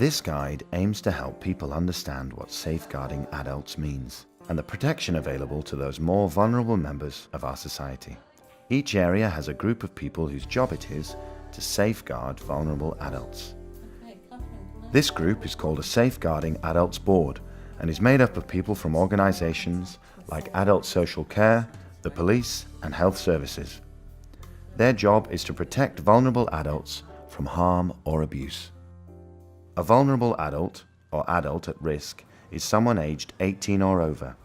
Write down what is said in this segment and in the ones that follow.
This guide aims to help people understand what safeguarding adults means and the protection available to those more vulnerable members of our society. Each area has a group of people whose job it is to safeguard vulnerable adults. This group is called a Safeguarding Adults Board and is made up of people from organisations like Adult Social Care, the police and health services. Their job is to protect vulnerable adults from harm or abuse. A vulnerable adult, or adult at risk, is someone aged 18 or over,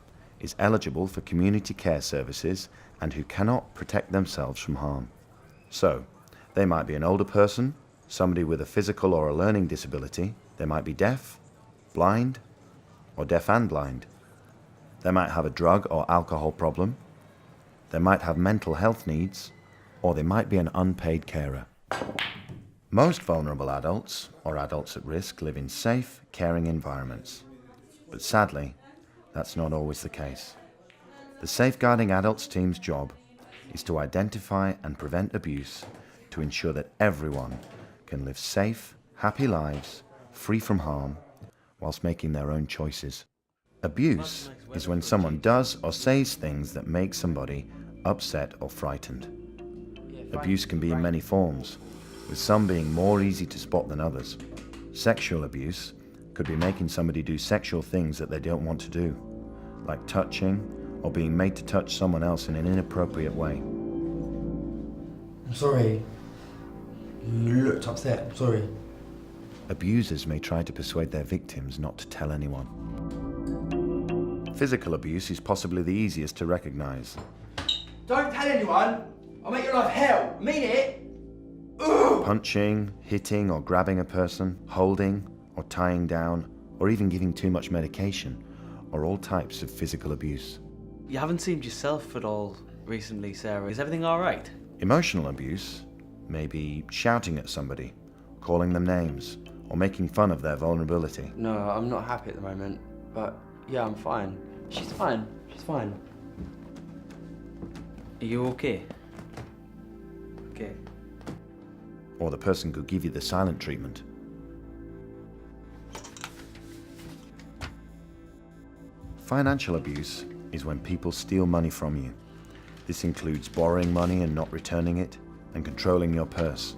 is eligible for community care services and who cannot protect themselves from harm. So, they might be an older person, somebody with a physical or a learning disability, they might be deaf, blind, or deaf and blind. They might have a drug or alcohol problem, they might have mental health needs, or they might be an unpaid carer. Most vulnerable adults, or adults at risk, live in safe, caring environments. But sadly, that's not always the case. The Safeguarding Adults team's job is to identify and prevent abuse to ensure that everyone can live safe, happy lives, free from harm, whilst making their own choices. Abuse is when someone does or says things that make somebody upset or frightened. Abuse can be in many forms, with some being more easy to spot than others. Sexual abuse could be making somebody do sexual things that they don't want to do, like touching or being made to touch someone else in an inappropriate way. I'm sorry. You looked upset. I'm sorry. Abusers may try to persuade their victims not to tell anyone. Physical abuse is possibly the easiest to recognise. Don't tell anyone. I'll make your life hell. Mean it. Ugh. Punching, hitting or grabbing a person, holding or tying down, or even giving too much medication are all types of physical abuse. You haven't seemed yourself at all recently, Sarah. Is everything all right? Emotional abuse may be shouting at somebody, calling them names, or making fun of their vulnerability. No, I'm not happy at the moment, but yeah, I'm fine. She's fine. She's fine. Are you okay? Okay. Or the person could give you the silent treatment. Financial abuse is when people steal money from you. This includes borrowing money and not returning it, and controlling your purse.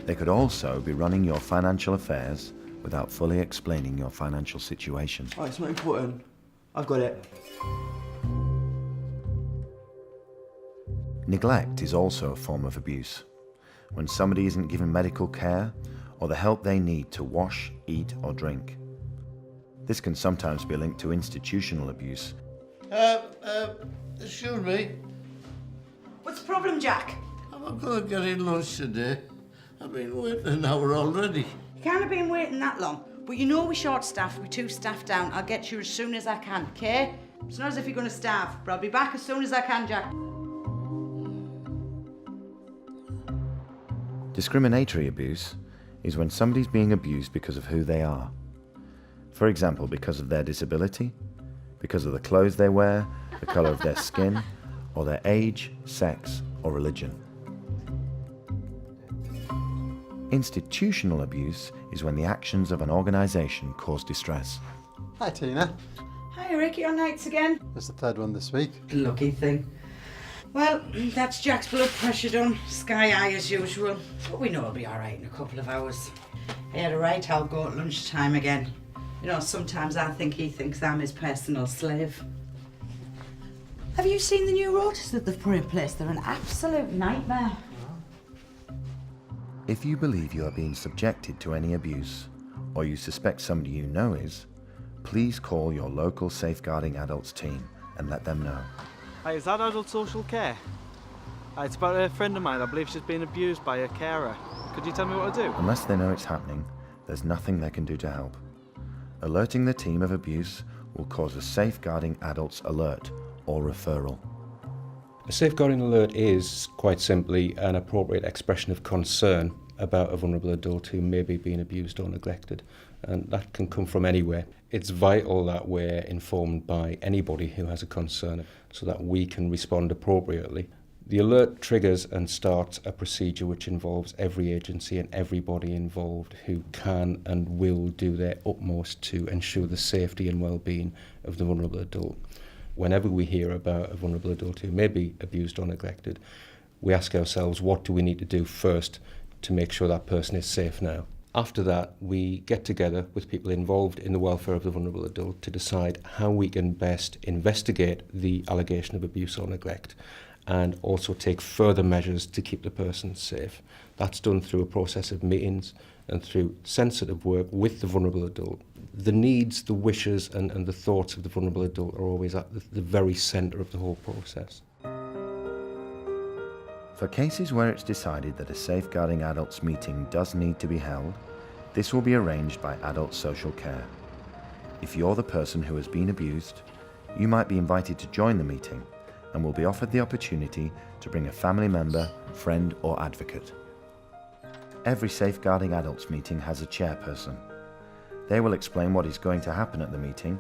They could also be running your financial affairs without fully explaining your financial situation. Oh, it's not important. I've got it. Neglect is also a form of abuse. When somebody isn't given medical care or the help they need to wash, eat or drink. This can sometimes be linked to institutional abuse. Excuse me, What's the problem, Jack? am I going to get in lunch today? I've been waiting an hour already. You can't have been waiting that long. But you know we're short-staffed, we're 2 staff down. I'll get you as soon as I can, okay? It's not as if you're going to starve, but I'll be back as soon as I can, Jack. Discriminatory abuse is when somebody's being abused because of who they are. For example, because of their disability, because of the clothes they wear, the colour of their skin, or their age, sex, or religion. Institutional abuse is when the actions of an organisation cause distress. Hi Tina, Hi, Rick, your nights again. that's the third one this week. Lucky thing. Well, that's Jack's blood pressure done. Sky high as usual. But we know he'll be all right in a couple of hours. He had a right, I'll go at lunchtime again. You know, sometimes I think he thinks I'm his personal slave. Have you seen the new rotas that they've put in place? They're an absolute nightmare. If you believe you are being subjected to any abuse, or you suspect somebody you know is, please call your local Safeguarding Adults team and let them know. Hi, is that Adult Social Care? Hi, it's about a friend of mine. I believe she's been abused by a carer. Could you tell me what to do? Unless they know it's happening, there's nothing they can do to help. Alerting the team of abuse will cause a Safeguarding Adults alert or referral. A safeguarding alert is, quite simply, an appropriate expression of concern about a vulnerable adult who may be being abused or neglected, and that can come from anywhere. It's vital that we're informed by anybody who has a concern so that we can respond appropriately. The alert triggers and starts a procedure which involves every agency and everybody involved who can and will do their utmost to ensure the safety and well-being of the vulnerable adult. Whenever we hear about a vulnerable adult who may be abused or neglected, we ask ourselves, what do we need to do first to make sure that person is safe now? After that, we get together with people involved in the welfare of the vulnerable adult to decide how we can best investigate the allegation of abuse or neglect and also take further measures to keep the person safe. That's done through a process of meetings and through sensitive work with the vulnerable adult. The needs, the wishes and the thoughts of the vulnerable adult are always at the very centre of the whole process. For cases where it's decided that a Safeguarding Adults meeting does need to be held, this will be arranged by Adult Social Care. If you're the person who has been abused, you might be invited to join the meeting and will be offered the opportunity to bring a family member, friend or advocate. Every Safeguarding Adults meeting has a chairperson. They will explain what is going to happen at the meeting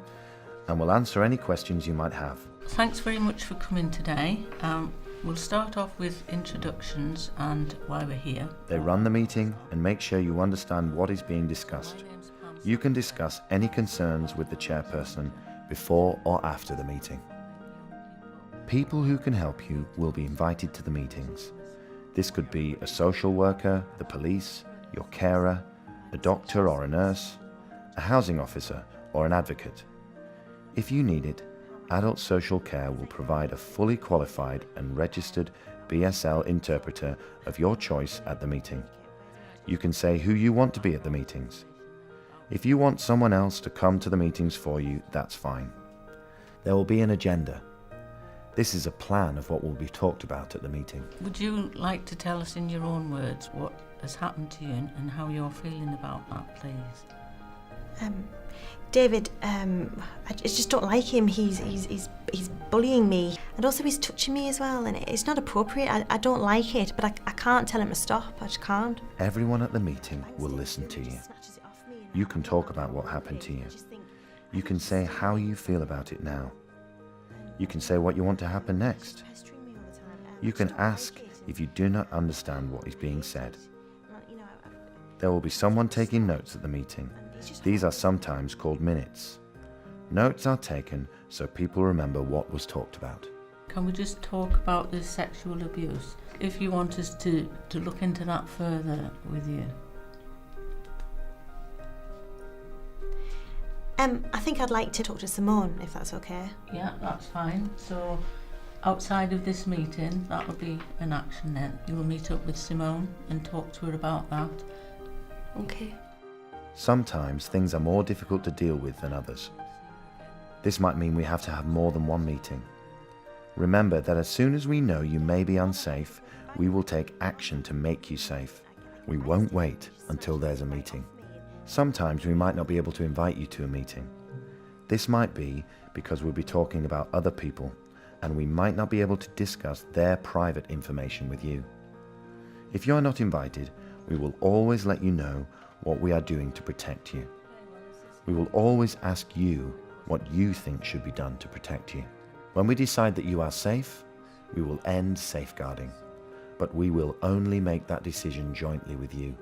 and will answer any questions you might have. Thanks very much for coming today. We'll start off with introductions and why we're here. They run the meeting and make sure you understand what is being discussed. You can discuss any concerns with the chairperson before or after the meeting. People who can help you will be invited to the meetings. This could be a social worker, the police, your carer, a doctor or a nurse, a housing officer or an advocate. If you need it, Adult Social Care will provide a fully qualified and registered BSL interpreter of your choice at the meeting. You can say who you want to be at the meetings. If you want someone else to come to the meetings for you, that's fine. There will be an agenda. This is a plan of what will be talked about at the meeting. Would you like to tell us in your own words what has happened to you and how you're feeling about that, please? David, I just don't like him. He's bullying me, and also he's touching me as well, and it's not appropriate. I don't like it, but I can't tell him to stop. I just can't. Everyone at the meeting will listen to you. You can talk about what happened to you. You can say how you feel about it now. You can say what you want to happen next. You can ask if you do not understand what is being said. There will be someone taking notes at the meeting. These are sometimes called minutes. Notes are taken so people remember what was talked about. Can we just talk about the sexual abuse? If you want us to look into that further with you. I think I'd like to talk to Simone, if that's okay. Yeah, that's fine. So outside of this meeting, that will be an action then. You will meet up with Simone and talk to her about that. Okay. Sometimes things are more difficult to deal with than others. This might mean we have to have more than one meeting. Remember that as soon as we know you may be unsafe, we will take action to make you safe. We won't wait until there's a meeting. Sometimes we might not be able to invite you to a meeting. This might be because we'll be talking about other people and we might not be able to discuss their private information with you. If you are not invited, we will always let you know what we are doing to protect you. We will always ask you what you think should be done to protect you. When we decide that you are safe, we will end safeguarding, but we will only make that decision jointly with you.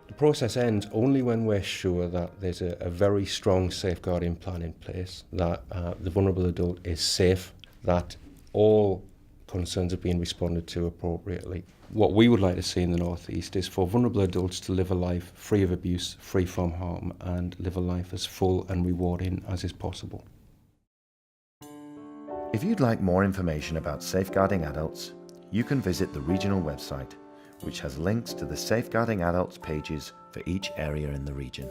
The process ends only when we're sure that there's a very strong safeguarding plan in place, that the vulnerable adult is safe, that all concerns are being responded to appropriately. What we would like to see in the North East is for vulnerable adults to live a life free of abuse, free from harm, and live a life as full and rewarding as is possible. If you'd like more information about safeguarding adults, you can visit the regional website, which has links to the Safeguarding Adults pages for each area in the region.